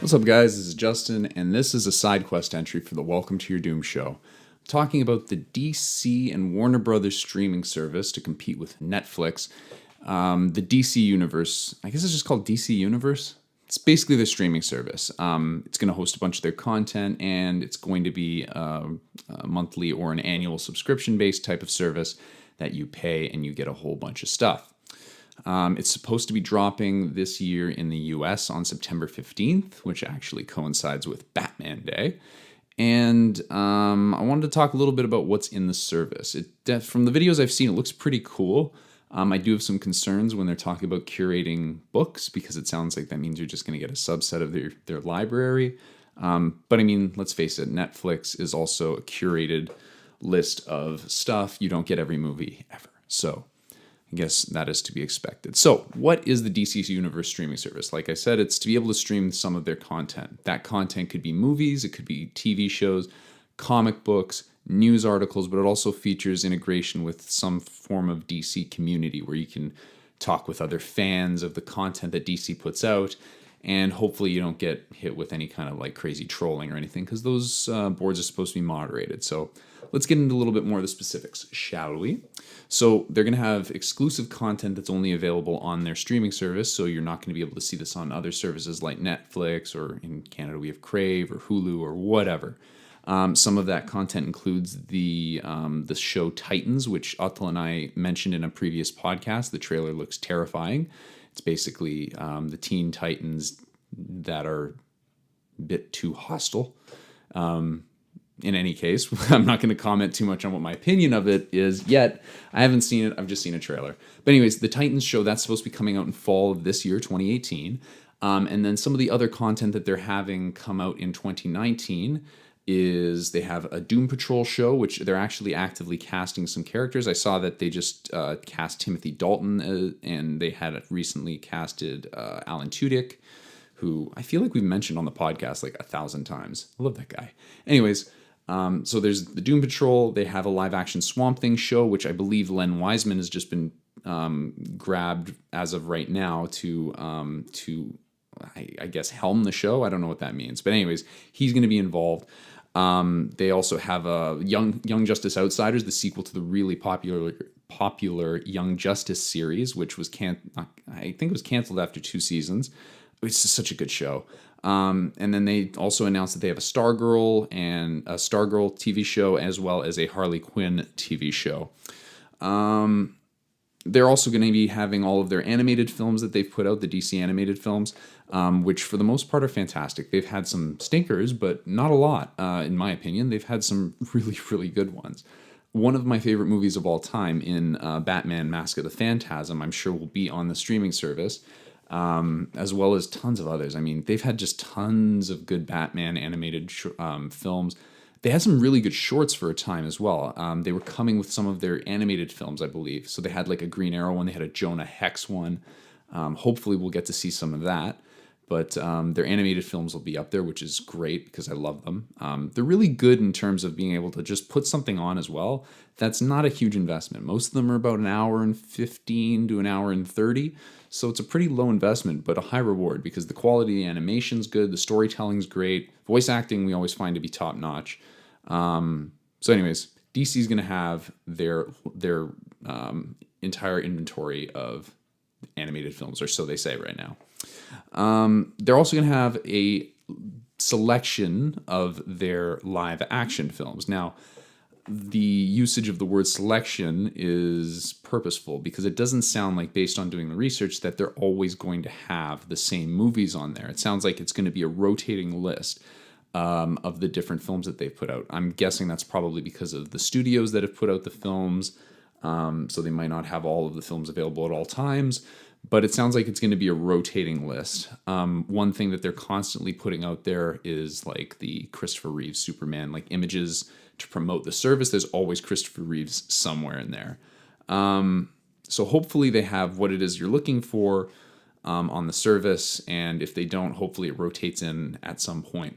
What's up, guys? This is Justin, and this is a Sidequest entry for the Welcome to Your Doom show. I'm talking about the DC and Warner Brothers streaming service to compete with Netflix. The DC Universe, I guess it's just called DC Universe. It's basically their streaming service. It's going to host a bunch of their content, and it's going to be a monthly or an annual subscription-based type of service that you pay and you get a whole bunch of stuff. It's supposed to be dropping this year in the US on September 15th, which actually coincides with Batman Day. And I wanted to talk a little bit about what's in the service. From the videos I've seen, it looks pretty cool. I do have some concerns when they're talking about curating books, because it sounds like that means you're just going to get a subset of their library. But I mean, let's face it, Netflix is also a curated list of stuff. You don't get every movie ever. So I guess that is to be expected. So what is the DC Universe streaming service? Like I said, it's to be able to stream some of their content. That content could be movies, it could be TV shows, comic books, news articles, but it also features integration with some form of DC community where you can talk with other fans of the content that DC puts out. And hopefully you don't get hit with any kind of like crazy trolling or anything, because those boards are supposed to be moderated. So let's get into a little bit more of the specifics, shall we? So they're going to have exclusive content that's only available on their streaming service. So you're not going to be able to see this on other services like Netflix, or in Canada we have Crave or Hulu or whatever. Some of that content includes the show Titans, which Atul and I mentioned in a previous podcast. The trailer looks terrifying. It's basically the Teen Titans that are a bit too hostile. In any case, I'm not going to comment too much on what my opinion of it is yet. I haven't seen it. I've just seen a trailer. But anyways, the Titans show, that's supposed to be coming out in fall of this year, 2018. And then some of the other content that they're having come out in 2019 is they have a Doom Patrol show, which they're actually actively casting some characters. I saw that they just cast Timothy Dalton, and they had recently casted Alan Tudyk, who I feel like we've mentioned on the podcast like 1,000 times. I love that guy. Anyways, so there's the Doom Patrol. They have a live-action Swamp Thing show, which I believe Len Wiseman has just been grabbed as of right now to I guess helm the show. I don't know what that means, but anyways, he's going to be involved. They also have a Young Justice Outsiders, the sequel to the really popular Young Justice series, which was I think it was canceled after 2 seasons. It's just such a good show. And then they also announced that they have a Stargirl TV show, as well as a Harley Quinn TV show. They're also going to be having all of their animated films that they've put out, the DC animated films, which for the most part are fantastic. They've had some stinkers, but not a lot, in my opinion. They've had some really, really good ones. One of my favorite movies of all time in Batman Mask of the Phantasm, I'm sure will be on the streaming service, as well as tons of others. I mean, they've had just tons of good Batman animated films. They had some really good shorts for a time as well. They were coming with some of their animated films, I believe. So they had like a Green Arrow one. They had a Jonah Hex one. Hopefully we'll get to see some of that. But their animated films will be up there, which is great because I love them. They're really good in terms of being able to just put something on as well. That's not a huge investment. Most of them are about an hour and 15 to an hour and 30. So it's a pretty low investment, but a high reward, because the quality of the animation's good, the storytelling's great, voice acting we always find to be top notch. So anyways, DC is going to have their entire inventory of animated films, or so they say right now. They're also going to have a selection of their live action films. Now, the usage of the word selection is purposeful, because it doesn't sound like, based on doing the research, that they're always going to have the same movies on there. It sounds like it's going to be a rotating list of the different films that they've put out. I'm guessing that's probably because of the studios that have put out the films, so they might not have all of the films available at all times, but it sounds like it's going to be a rotating list. One thing that they're constantly putting out there is like the Christopher Reeves Superman, like images to promote the service. There's always Christopher Reeves somewhere in there. So hopefully they have what it is you're looking for on the service, and if they don't, hopefully it rotates in at some point.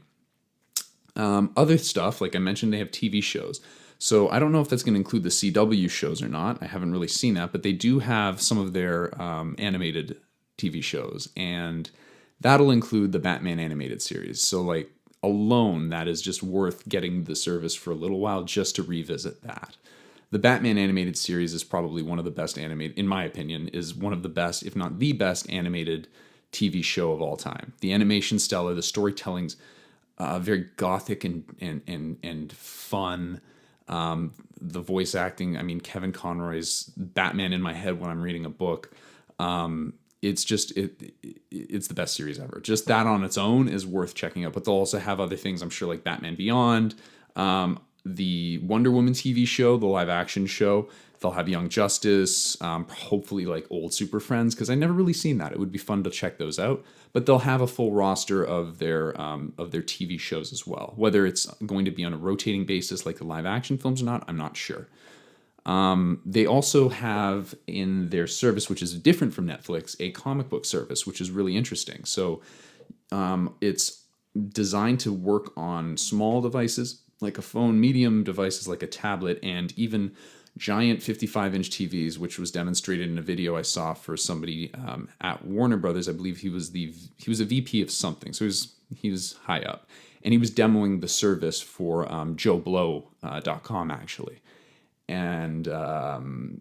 Other stuff, like I mentioned, they have TV shows. So I don't know if that's going to include the CW shows or not. I haven't really seen that, but they do have some of their animated TV shows, and That'll include the Batman animated series. So like alone, that is just worth getting the service for a little while just to revisit that. The Batman animated series is probably one of the best animated, in my opinion, is one of the best, if not the best, animated TV show of all time. The animation's stellar, the storytelling's very gothic and fun. The voice acting, I mean, Kevin Conroy's Batman in my head when I'm reading a book. It's just it's the best series ever. Just that on its own is worth checking out. But they'll also have other things, I'm sure, like Batman Beyond, the Wonder Woman TV show, the live action show. They'll have Young Justice, hopefully like old Super Friends, because I never really seen that. It would be fun to check those out. But they'll have a full roster of their TV shows as well. Whether it's going to be on a rotating basis like the live action films or not, I'm not sure. They also have in their service, which is different from Netflix, a comic book service, which is really interesting. So it's designed to work on small devices like a phone, medium devices like a tablet, and even giant 55-inch TVs, which was demonstrated in a video I saw for somebody at Warner Brothers. I believe he was a VP of something, so he was high up, and he was demoing the service for JoeBlow.com actually. And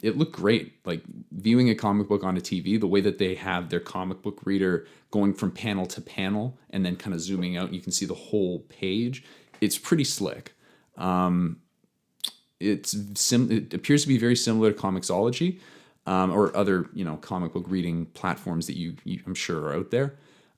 it looked great. Like viewing a comic book on a TV, the way that they have their comic book reader going from panel to panel and then kind of zooming out, and you can see the whole page. It's pretty slick. It appears to be very similar to Comixology or other comic book reading platforms that you I'm sure are out there.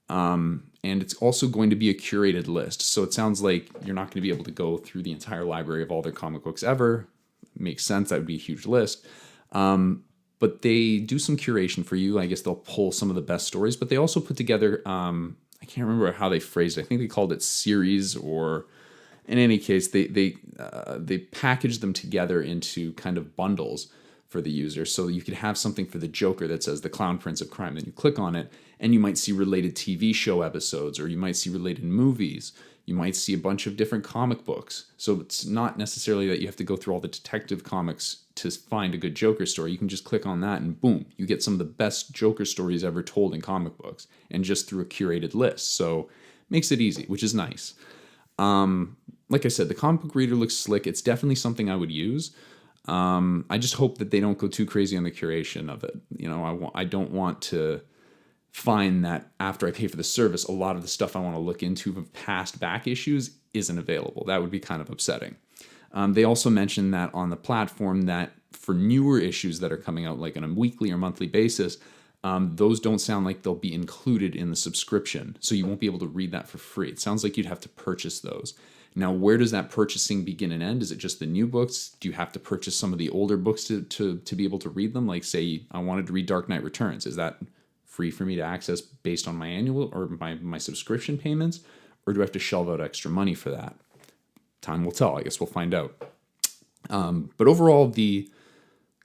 And it's also going to be a curated list. So it sounds like you're not going to be able to go through the entire library of all their comic books ever. Makes sense. That would be a huge list. But they do some curation for you. I guess they'll pull some of the best stories, but they also put together, I can't remember how they phrased it. I think they called it series, or in any case, they packaged them together into kind of bundles for the user. So you could have something for the Joker that says the Clown Prince of Crime. Then you click on it and you might see related TV show episodes, or you might see related movies. You might see a bunch of different comic books. So it's not necessarily that you have to go through all the detective comics to find a good Joker story. You can just click on that and boom, you get some of the best Joker stories ever told in comic books, and just through a curated list. So makes it easy, which is nice. Like I said, the comic book reader looks slick. It's definitely something I would use. I just hope that they don't go too crazy on the curation of it. I don't want to find that after I pay for the service, a lot of the stuff I want to look into of past back issues isn't available. That would be kind of upsetting. They also mentioned that on the platform that for newer issues that are coming out like on a weekly or monthly basis, those don't sound like they'll be included in the subscription. So you won't be able to read that for free. It sounds like you'd have to purchase those. Now, where does that purchasing begin and end? Is it just the new books? Do you have to purchase some of the older books to be able to read them? Like, say, I wanted to read Dark Knight Returns. Is that free for me to access based on my annual or my subscription payments? Or do I have to shell out extra money for that? Time will tell. I guess we'll find out. But overall, the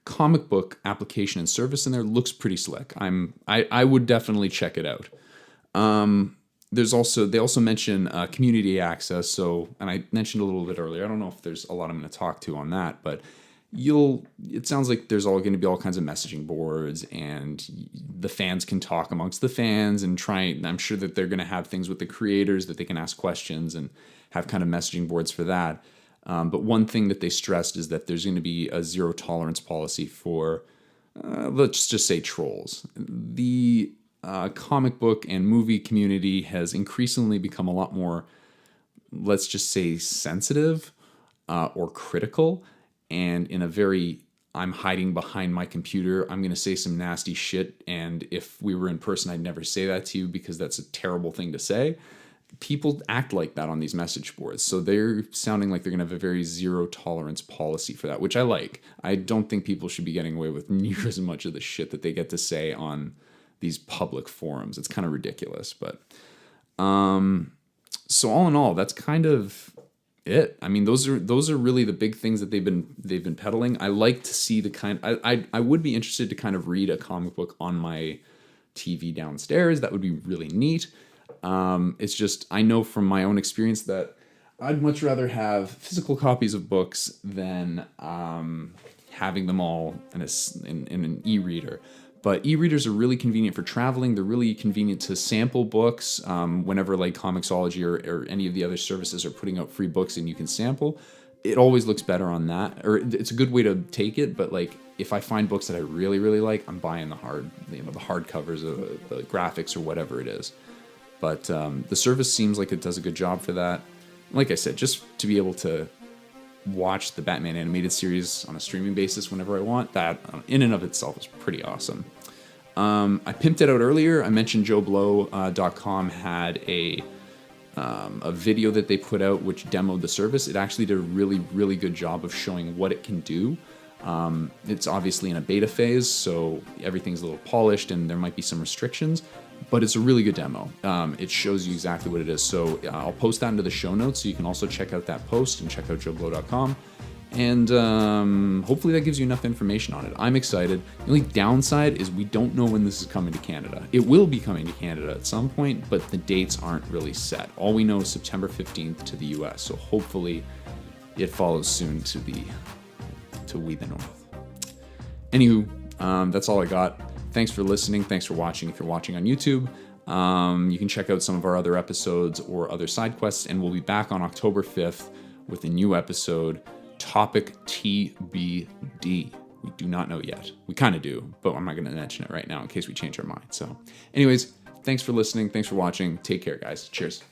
comic book application and service in there looks pretty slick. I would definitely check it out. They also mention community access. So, and I mentioned a little bit earlier, I don't know if there's a lot I'm going to talk to on that, but it sounds like there's going to be all kinds of messaging boards, and the fans can talk amongst the fans and I'm sure that they're going to have things with the creators that they can ask questions and have kind of messaging boards for that. But one thing that they stressed is that there's going to be a zero tolerance policy for, let's just say, trolls. The comic book and movie community has increasingly become a lot more, let's just say, sensitive or critical, and in a very, I'm hiding behind my computer, I'm going to say some nasty shit, and if we were in person, I'd never say that to you because that's a terrible thing to say. People act like that on these message boards, so they're sounding like they're going to have a very zero tolerance policy for that, which I like. I don't think people should be getting away with near as much of the shit that they get to say on these public forums. It's kind of ridiculous, but so all in all, that's kind of it. I mean, those are really the big things that they've been peddling. I like to see the kind. I would be interested to kind of read a comic book on my TV downstairs. That would be really neat. It's just, I know from my own experience that I'd much rather have physical copies of books than having them all in an e-reader. But e-readers are really convenient for traveling. They're really convenient to sample books whenever like Comixology or any of the other services are putting out free books and you can sample. It always looks better on that, or it's a good way to take it. But like if I find books that I really, really like, I'm buying the hard covers, the graphics or whatever it is. But the service seems like it does a good job for that. Like I said, just to be able to watch the Batman animated series on a streaming basis whenever I want, that in and of itself is pretty awesome. I pimped it out earlier. I mentioned JoeBlow.com had a video that they put out which demoed the service. It actually did a really, really good job of showing what it can do. It's obviously in a beta phase, so everything's a little polished and there might be some restrictions, but it's a really good demo. It shows you exactly what it is. So I'll post that into the show notes so you can also check out that post and check out JoeBlow.com. And hopefully that gives you enough information on it. I'm excited. The only downside is we don't know when this is coming to Canada. It will be coming to Canada at some point, but the dates aren't really set. All we know is September 15th to the US, so hopefully it follows soon to we the North. Anywho, that's all I got. Thanks for listening. Thanks for watching. If you're watching on YouTube, you can check out some of our other episodes or other side quests, and we'll be back on October 5th with a new episode. Topic TBD. We do not know yet. We kind of do, but I'm not going to mention it right now in case we change our mind. So anyways, thanks for listening. Thanks for watching. Take care, guys. Cheers.